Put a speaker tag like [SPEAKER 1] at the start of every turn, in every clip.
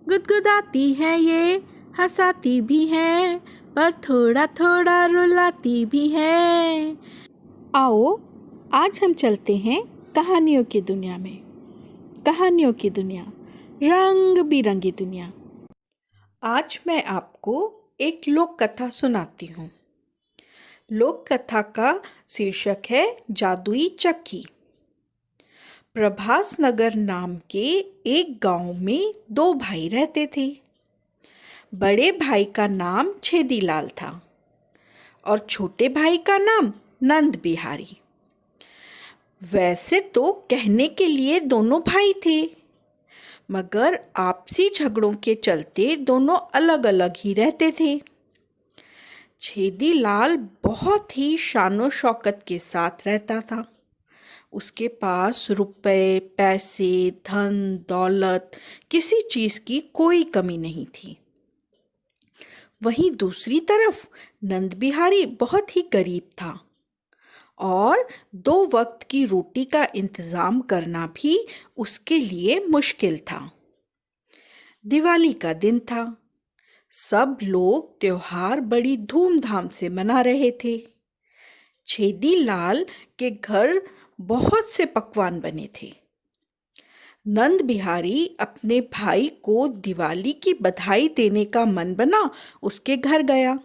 [SPEAKER 1] गुदगुदाती है ये, हंसाती भी है, पर थोड़ा थोड़ा रुलाती भी है। आओ आज हम चलते हैं कहानियों की दुनिया में। कहानियों की दुनिया, रंग बिरंगी दुनिया। आज मैं आपको एक लोक कथा सुनाती हूँ। लोक कथा का शीर्षक है जादुई चक्की। प्रभास नगर नाम के एक गांव में दो भाई रहते थे। बड़े भाई का नाम छेदीलाल था और छोटे भाई का नाम नंद बिहारी। वैसे तो कहने के लिए दोनों भाई थे, मगर आपसी झगड़ों के चलते दोनों अलग अलग ही रहते थे। छेदीलाल बहुत ही शानो शौकत के साथ रहता था। उसके पास रुपए, पैसे, धन दौलत, किसी चीज की कोई कमी नहीं थी। वहीं दूसरी तरफ नंद बिहारी बहुत ही गरीब था और 2 वक्त की रोटी का इंतजाम करना भी उसके लिए मुश्किल था। दिवाली का दिन था। सब लोग त्योहार बड़ी धूमधाम से मना रहे थे। छेदीलाल के घर बहुत से पकवान बने थे। नंद बिहारी अपने भाई को दिवाली की बधाई देने का मन बना उसके घर गया।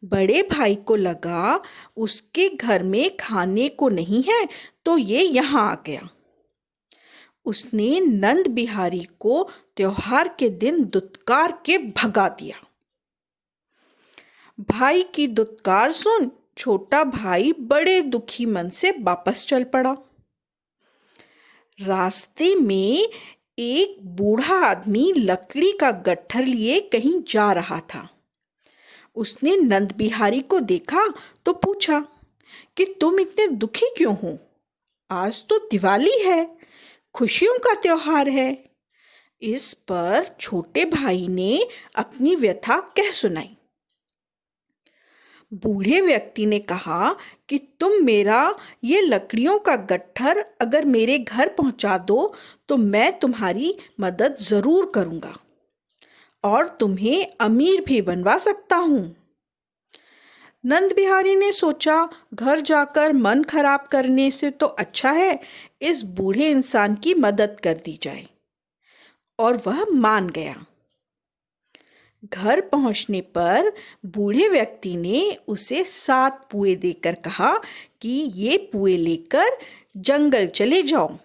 [SPEAKER 1] बड़े भाई को लगा उसके घर में खाने को नहीं है, तो ये यहाँ आ गया। उसने नंद बिहारी को त्योहार के दिन दुत्कार के भगा दिया। भाई की दुत्कार सुन छोटा भाई बड़े दुखी मन से वापस चल पड़ा। रास्ते में एक बूढ़ा आदमी लकड़ी का गट्ठर लिए कहीं जा रहा था। उसने नंद बिहारी को देखा तो पूछा कि तुम इतने दुखी क्यों हो? आज तो दिवाली है, खुशियों का त्योहार है। इस पर छोटे भाई ने अपनी व्यथा कह सुनाई। बूढ़े व्यक्ति ने कहा कि तुम मेरा ये लकड़ियों का गट्ठर अगर मेरे घर पहुंचा दो तो मैं तुम्हारी मदद जरूर करूंगा और तुम्हें अमीर भी बनवा सकता हूं। नंद बिहारी ने सोचा, घर जाकर मन खराब करने से तो अच्छा है इस बूढ़े इंसान की मदद कर दी जाए, और वह मान गया। घर पहुंचने पर बूढ़े व्यक्ति ने उसे 7 पुए देकर कहा कि ये पुए लेकर जंगल चले जाओ।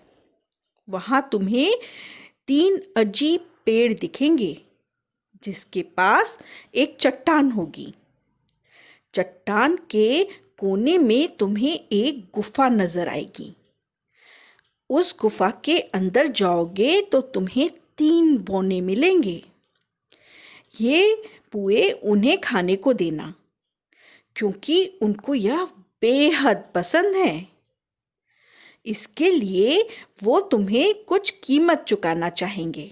[SPEAKER 1] वहां तुम्हें 3 अजीब पेड़ दिखेंगे, जिसके पास एक चट्टान होगी। चट्टान के कोने में तुम्हें एक गुफा नजर आएगी। उस गुफा के अंदर जाओगे तो तुम्हें 3 बौने मिलेंगे। ये पुए उन्हें खाने को देना, क्योंकि उनको यह बेहद पसंद है। इसके लिए वो तुम्हें कुछ कीमत चुकाना चाहेंगे,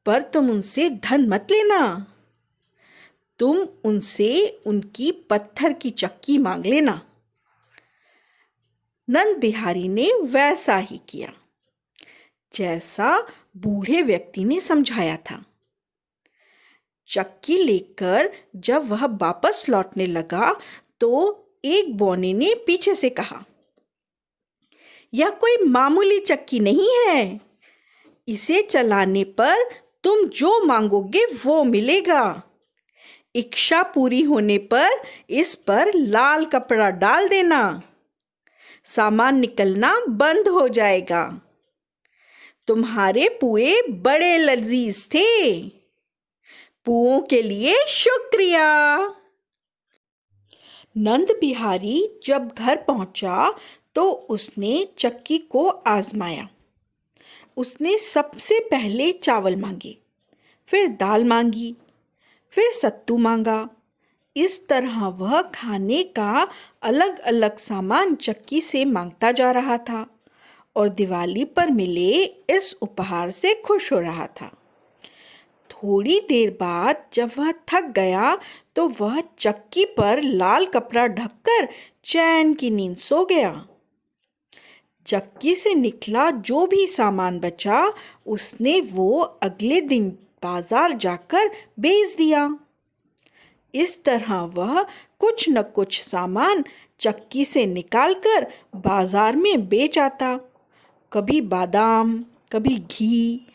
[SPEAKER 1] पर तुम उनसे धन मत लेना। तुम उनसे उनकी पत्थर की चक्की मांग लेना। नंद बिहारी ने वैसा ही किया जैसा बूढ़े व्यक्ति ने समझाया था। चक्की लेकर जब वह वापस लौटने लगा तो एक बौने ने पीछे से कहा, यह कोई मामूली चक्की नहीं है। इसे चलाने पर तुम जो मांगोगे वो मिलेगा। इच्छा पूरी होने पर इस पर लाल कपड़ा डाल देना, सामान निकलना बंद हो जाएगा। तुम्हारे पुए बड़े लजीज थे। पुओं के लिए शुक्रिया। नंद बिहारी जब घर पहुंचा तो उसने चक्की को आजमाया। उसने सबसे पहले चावल मांगे, फिर दाल मांगी, फिर सत्तू मांगा। इस तरह वह खाने का अलग अलग सामान चक्की से मांगता जा रहा था और दिवाली पर मिले इस उपहार से खुश हो रहा था। थोड़ी देर बाद जब वह थक गया तो वह चक्की पर लाल कपड़ा ढककर चैन की नींद सो गया। चक्की से निकला जो भी सामान बचा उसने वो अगले दिन बाजार जाकर बेच दिया। इस तरह वह कुछ न कुछ सामान चक्की से निकालकर बाजार में बेच आता। कभी बादाम, कभी घी,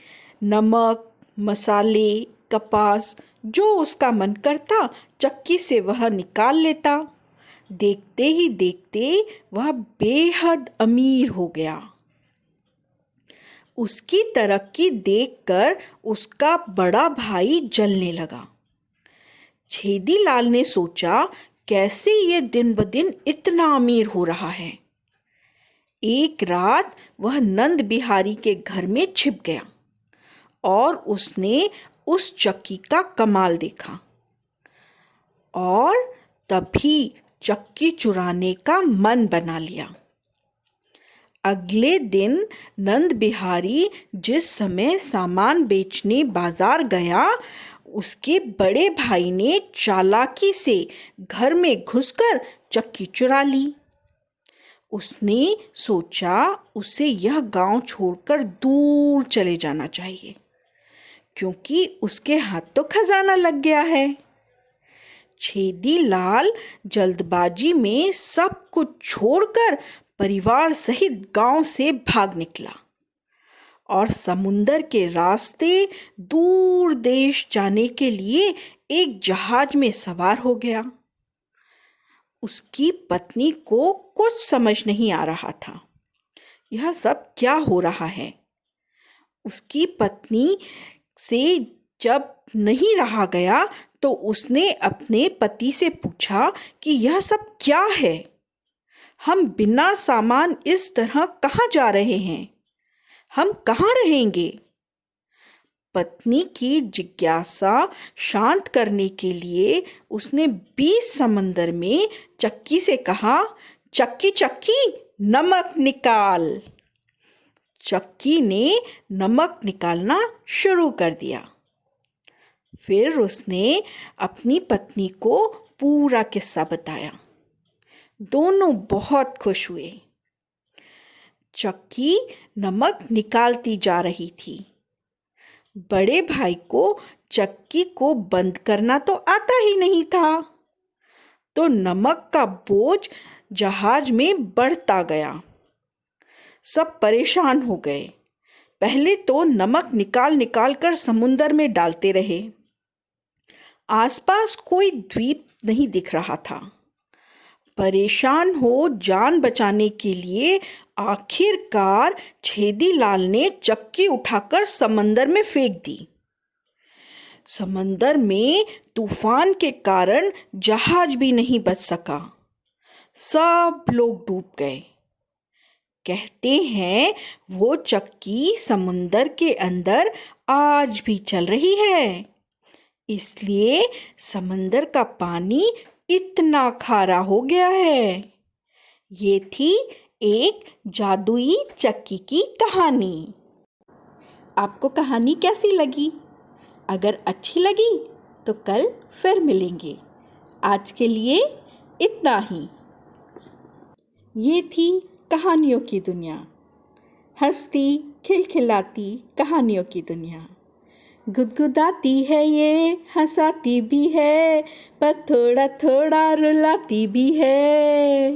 [SPEAKER 1] नमक, मसाले, कपास, जो उसका मन करता चक्की से वह निकाल लेता। देखते ही देखते वह बेहद अमीर हो गया। उसकी तरक्की देखकर उसका बड़ा भाई जलने लगा। छेदीलाल ने सोचा, कैसे ये दिन ब दिन इतना अमीर हो रहा है। एक रात वह नंद बिहारी के घर में छिप गया और उसने उस चक्की का कमाल देखा और तभी चक्की चुराने का मन बना लिया। अगले दिन नंद बिहारी जिस समय सामान बेचने बाजार गया, उसके बड़े भाई ने चालाकी से घर में घुसकर चक्की चुरा ली। उसने सोचा उसे यह गांव छोड़कर दूर चले जाना चाहिए, क्योंकि उसके हाथ तो खजाना लग गया है। छेदीलाल जल्दबाजी में सब कुछ छोड़कर परिवार सहित गांव से भाग निकला और समुंदर के रास्ते दूर देश जाने के लिए एक जहाज में सवार हो गया। उसकी पत्नी को कुछ समझ नहीं आ रहा था, यह सब क्या हो रहा है। उसकी पत्नी से जब नहीं रहा गया तो उसने अपने पति से पूछा कि यह सब क्या है, हम बिना सामान इस तरह कहाँ जा रहे हैं, हम कहाँ रहेंगे। पत्नी की जिज्ञासा शांत करने के लिए उसने 20 समंदर में चक्की से कहा, चक्की चक्की नमक निकाल। चक्की ने नमक निकालना शुरू कर दिया। फिर उसने अपनी पत्नी को पूरा किस्सा बताया। दोनों बहुत खुश हुए। चक्की नमक निकालती जा रही थी। बड़े भाई को चक्की को बंद करना तो आता ही नहीं था, तो नमक का बोझ जहाज में बढ़ता गया। सब परेशान हो गए। पहले तो नमक निकाल निकाल कर समुंदर में डालते रहे। आसपास कोई द्वीप नहीं दिख रहा था। परेशान हो जान बचाने के लिए आखिरकार छेदीलाल ने चक्की उठाकर समंदर में फेंक दी। समंदर में तूफान के कारण जहाज भी नहीं बच सका। सब लोग डूब गए। कहते हैं वो चक्की समुंदर के अंदर आज भी चल रही है, इसलिए समंदर का पानी इतना खारा हो गया है। ये थी एक जादुई चक्की की कहानी। आपको कहानी कैसी लगी? अगर अच्छी लगी तो कल फिर मिलेंगे। आज के लिए इतना ही। ये थी कहानियों की दुनिया, हंसती खिलखिलाती कहानियों की दुनिया। गुदगुदाती है ये, हंसाती भी है, पर थोड़ा थोड़ा रुलाती भी है।